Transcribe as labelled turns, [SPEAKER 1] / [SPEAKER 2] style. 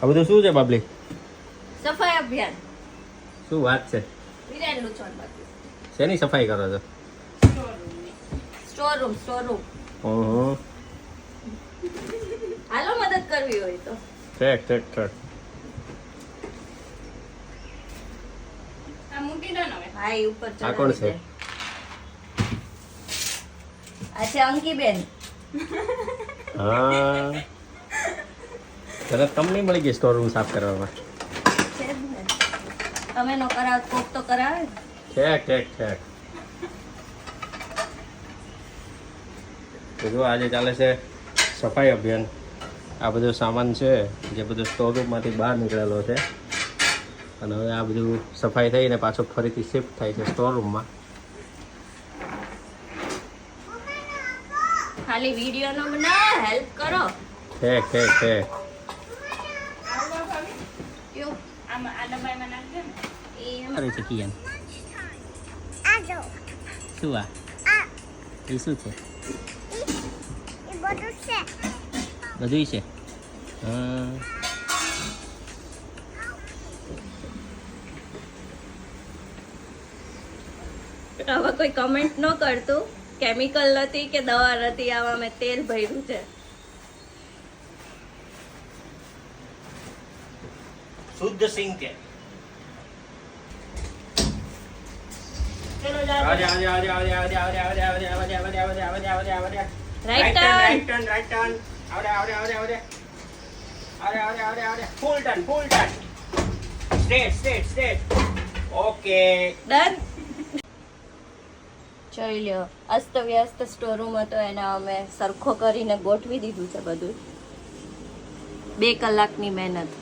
[SPEAKER 1] આ બધું શું છે બાબલી?
[SPEAKER 2] સફાઈ અભિયાન.
[SPEAKER 1] શું વાત છે?
[SPEAKER 2] વિરાન લુચોન બાકી.
[SPEAKER 1] શેની સફાઈ કરો છો?
[SPEAKER 2] Store room.
[SPEAKER 1] ઓહો,
[SPEAKER 2] હાલો મદદ કરવી હોય તો.
[SPEAKER 1] ઠીક.
[SPEAKER 2] આ મૂકી દો ને હવે. હા એ ઉપર
[SPEAKER 1] આ કોણ છે?
[SPEAKER 2] આ છે અંકીબેન.
[SPEAKER 1] હા, તરત તમને મળી ગઈ સ્ટોર રૂમ સાફ કરવામાં.
[SPEAKER 2] છે જ ને. તમે નો કરાવ કોક તો કરાવે ને.
[SPEAKER 1] ઠીક. તો જો આજે ચાલે છે સફાઈ અભિયાન. આ બધો સામાન છે જે બધું સ્ટોર રૂમમાંથી બહાર નીકળેલો છે અને હવે આ બધું સફાઈ થઈને પાછો ફરીથી શિફ્ટ થાય છે સ્ટોર રૂમમાં.
[SPEAKER 2] ખાલી વિડિયો નો બનાવો, હેલ્પ કરો.
[SPEAKER 1] ઠીક.
[SPEAKER 2] કયો આમાં આ ડબ્બામાં નાખજો ને. એ
[SPEAKER 1] અરે છે કિયાન. શું આ? એ શું છે? બધું છે. હા.
[SPEAKER 2] હવે કોઈ કમેન્ટ ન કરતું. કેમિકલ નથી કે દવા નથી, આમાં મેં તેલ ભર્યું છે.
[SPEAKER 1] શુદ્ધ સિંગ છે.
[SPEAKER 2] ચલો
[SPEAKER 1] આવ
[SPEAKER 2] રાઈટ ટર્ન.
[SPEAKER 1] ફૂલ ટર્ન. સ્ટ્રેટ. ઓકે.
[SPEAKER 2] ડન. જોઈ લ્યો, અસ્ત વ્યસ્ત સ્ટોર રૂમ હતો એને અમે સરખો કરીને ગોઠવી દીધું છે બધું. 2 કલાકની મહેનત.